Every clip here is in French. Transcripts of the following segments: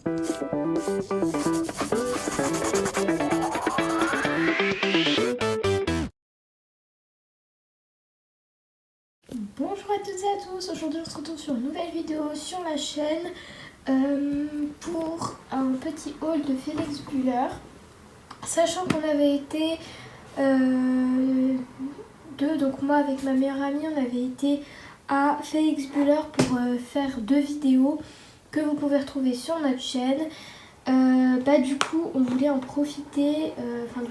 Bonjour à toutes et à tous, aujourd'hui on se retrouve sur une nouvelle vidéo sur la chaîne pour un petit haul de Félix Buller. Sachant qu'on avait été deux, donc moi avec ma meilleure amie, on avait été à Félix Buller pour faire 2 vidéos que vous pouvez retrouver sur notre chaîne. Du coup on voulait en profiter,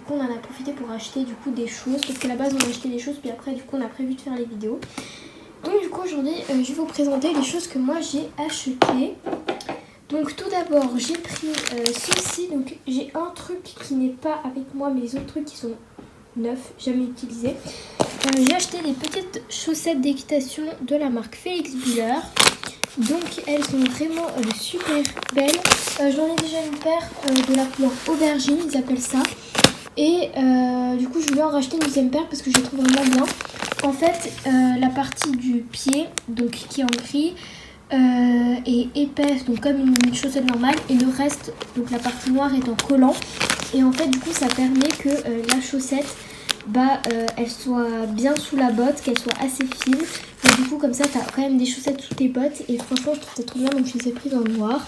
on en a profité pour acheter du coup des choses, parce qu'à la base on a acheté des choses puis après du coup on a prévu de faire les vidéos. Donc du coup aujourd'hui je vais vous présenter les choses que moi j'ai achetées. Donc tout d'abord j'ai pris ceci, donc j'ai un truc qui n'est pas avec moi mais les autres trucs qui sont neufs, jamais utilisés. J'ai acheté des petites chaussettes d'équitation de la marque Félix Buller. Donc elles sont vraiment super belles. J'en ai déjà une paire de la couleur aubergine, ils appellent ça. Et du coup je voulais en racheter une deuxième paire parce que je les trouve vraiment bien. En fait la partie du pied, donc qui est en gris, est épaisse, donc comme une chaussette normale. Et le reste, donc la partie noire est en collant. Et en fait du coup ça permet que la chaussette elle soit bien sous la botte, qu'elle soit assez fine. Et du coup comme ça t'as quand même des chaussettes sous tes bottes. Et franchement je trouve ça trop bien, donc je les ai prises en noir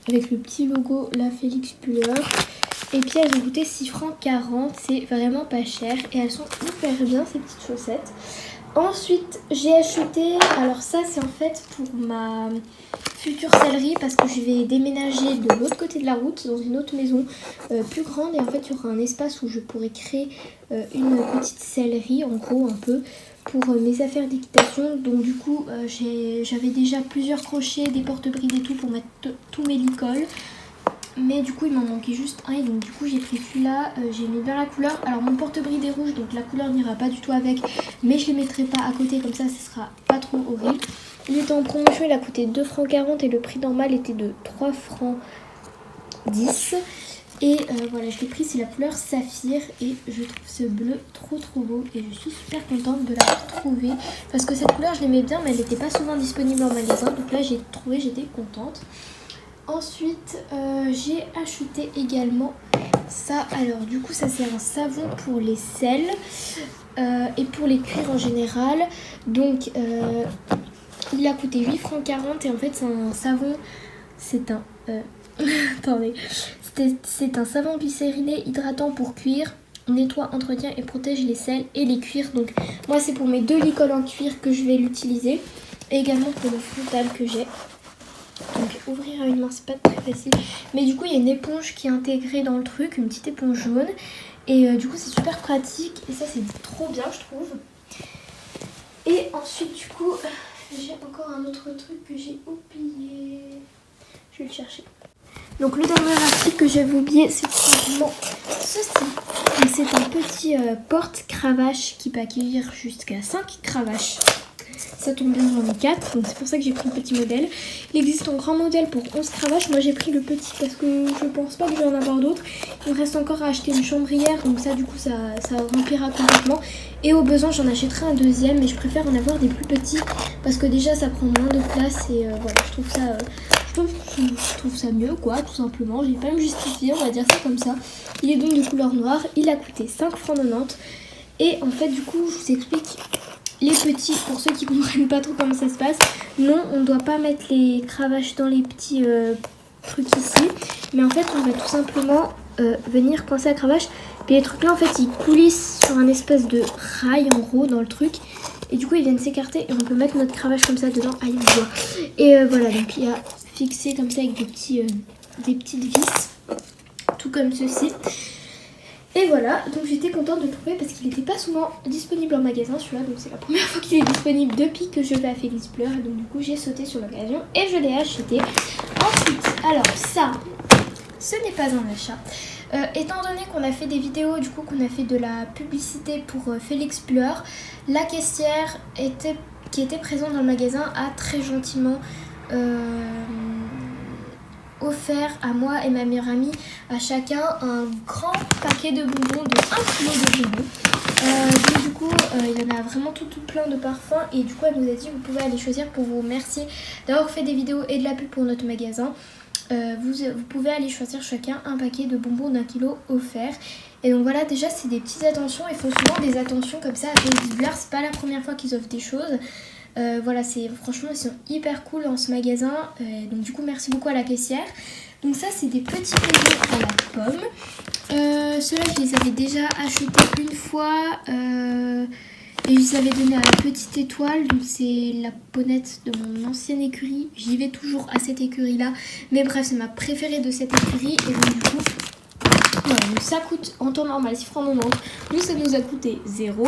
avec le petit logo la Félix Buller. Et puis elles ont coûté 6,40 francs, c'est vraiment pas cher. Et elles sont hyper bien ces petites chaussettes. Ensuite j'ai acheté, alors ça c'est en fait pour ma future sellerie, parce que je vais déménager de l'autre côté de la route dans une autre maison plus grande. Et en fait il y aura un espace où je pourrai créer une petite sellerie en gros un peu pour mes affaires d'équitation. Donc du coup j'avais déjà plusieurs crochets, des porte-brides et tout pour mettre tous mes licoles. Mais du coup il m'en manquait juste un et donc du coup j'ai pris celui-là, j'ai mis bien la couleur. Alors mon porte-bride est rouge donc la couleur n'ira pas du tout avec, mais je les mettrai pas à côté comme ça, ce sera pas trop horrible. Il était en promotion, il a coûté 2,40 francs et le prix normal était de 3,10 francs. Et voilà, je l'ai pris, c'est la couleur saphir et je trouve ce bleu trop beau et je suis super contente de l'avoir trouvé parce que cette couleur je l'aimais bien mais elle n'était pas souvent disponible en magasin, donc là j'ai trouvé, j'étais contente. Ensuite j'ai acheté également ça. Alors du coup ça c'est un savon pour les selles et pour les cuirs en général. Donc il a coûté 8,40 francs et en fait c'est un savon, c'est un attendez, c'est un savon glycériné hydratant pour cuir, nettoie, entretient et protège les selles et les cuirs. Donc moi c'est pour mes 2 licoles en cuir que je vais l'utiliser et également pour le frontal que j'ai. Donc ouvrir à une main c'est pas très facile, mais du coup il y a une éponge qui est intégrée dans le truc, une petite éponge jaune. Et du coup c'est super pratique et ça c'est trop bien je trouve. Et ensuite du coup j'ai encore un autre truc que j'ai oublié, je vais le chercher. Donc le dernier article que j'avais oublié c'est tout simplement ceci. C'est un petit porte-cravache qui peut accueillir jusqu'à 5 cravaches. Ça tombe bien, j'en ai 4, donc c'est pour ça que j'ai pris le petit modèle. Il existe un grand modèle pour 11 cravaches. Moi j'ai pris le petit parce que je pense pas que je vais en avoir d'autres. Il me reste encore à acheter une chambrière, donc ça du coup ça remplira complètement. Et au besoin j'en achèterai un deuxième, mais je préfère en avoir des plus petits parce que déjà ça prend moins de place. Et voilà, je trouve ça mieux quoi, tout simplement. Je vais pas me justifier, on va dire ça comme ça. Il est donc de couleur noire, il a coûté 5,90 francs. Et en fait du coup je vous explique les petits, pour ceux qui comprennent pas trop comment ça se passe. Non, on ne doit pas mettre les cravaches dans les petits trucs ici, mais en fait on va tout simplement venir coincer la cravache. Puis les trucs là en fait ils coulissent sur un espèce de rail en gros dans le truc, et du coup ils viennent s'écarter et on peut mettre notre cravache comme ça dedans. Aïe, on voit. Et voilà, donc il y a fixé comme ça avec des petites vis, tout comme ceci. Et voilà, donc j'étais contente de le trouver parce qu'il n'était pas souvent disponible en magasin celui-là. Donc c'est la première fois qu'il est disponible depuis que je vais à Félix Buller. Et donc du coup j'ai sauté sur l'occasion et je l'ai acheté. Ensuite, alors ça, ce n'est pas un achat. Étant donné qu'on a fait des vidéos, du coup qu'on a fait de la publicité pour Félix Buller, la caissière qui était présente dans le magasin a très gentiment offert à moi et ma meilleure amie, à chacun, un grand paquet de bonbons de 1 kg de bonbons. Donc du coup il y en a vraiment tout plein de parfums, et du coup elle nous a dit vous pouvez aller choisir pour vous remercier d'avoir fait des vidéos et de la pub pour notre magasin. vous pouvez aller choisir chacun un paquet de bonbons d'1 kilo offert. Et donc voilà, déjà c'est des petites attentions, ils font souvent des attentions comme ça à Baby Blur, c'est pas la première fois qu'ils offrent des choses. Voilà, franchement ils sont hyper cool dans ce magasin, donc du coup merci beaucoup à la caissière. Donc ça c'est des petits bonbons à la pomme. Ceux-là je les avais déjà achetés une fois et je les avais donnés à la petite étoile, donc c'est la ponette de mon ancienne écurie. J'y vais toujours à cette écurie là, mais bref c'est ma préférée de cette écurie. Et donc du coup voilà, donc ça coûte en temps normal, si francs 90, nous ça nous a coûté 0.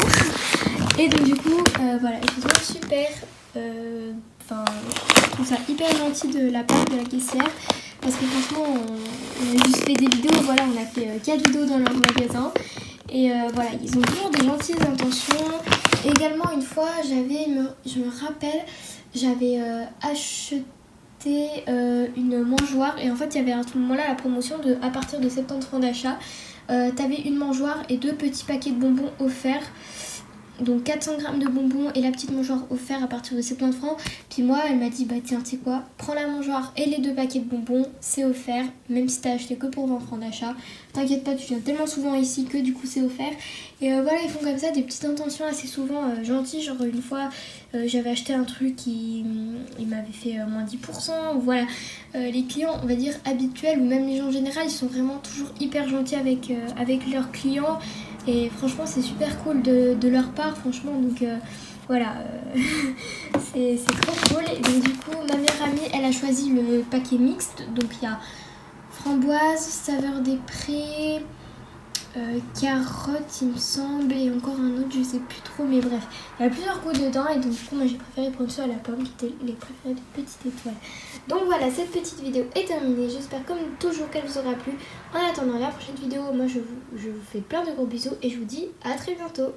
Et donc du coup voilà, ils sont super, enfin je trouve ça hyper gentil de la part de la caissière. Parce que franchement on a juste fait des vidéos, voilà on a fait 4 vidéos dans leur magasin. Et voilà, ils ont toujours des gentilles intentions. Également une fois je me rappelle, j'avais acheté une mangeoire. Et en fait il y avait à ce moment là la promotion de à partir de 70 francs d'achat, t'avais une mangeoire et 2 petits paquets de bonbons offerts. Donc 400 grammes de bonbons et la petite mangeoire offert à partir de 70 francs. Puis moi elle m'a dit bah tiens tu sais quoi, prends la mangeoire et les 2 paquets de bonbons, c'est offert. Même si t'as acheté que pour 20 francs d'achat, t'inquiète pas, tu viens tellement souvent ici que du coup c'est offert. Et voilà, ils font comme ça des petites intentions assez souvent gentilles. Genre une fois j'avais acheté un truc il m'avait fait moins 10%. Ou voilà, les clients on va dire habituels ou même les gens en général, ils sont vraiment toujours hyper gentils avec leurs clients. Et franchement c'est super cool de leur part, franchement, donc voilà, c'est trop cool. Et donc du coup ma meilleure amie elle a choisi le paquet mixte, donc il y a framboise, saveur des prés, carotte il me semble, et encore un autre je sais plus trop, mais bref il y a plusieurs goûts dedans. Et donc du coup moi j'ai préféré prendre ceux à la pomme qui étaient les préférés de Petite Étoile. Donc voilà, cette petite vidéo est terminée, j'espère comme toujours qu'elle vous aura plu. En attendant la prochaine vidéo, moi je vous fais plein de gros bisous et je vous dis à très bientôt.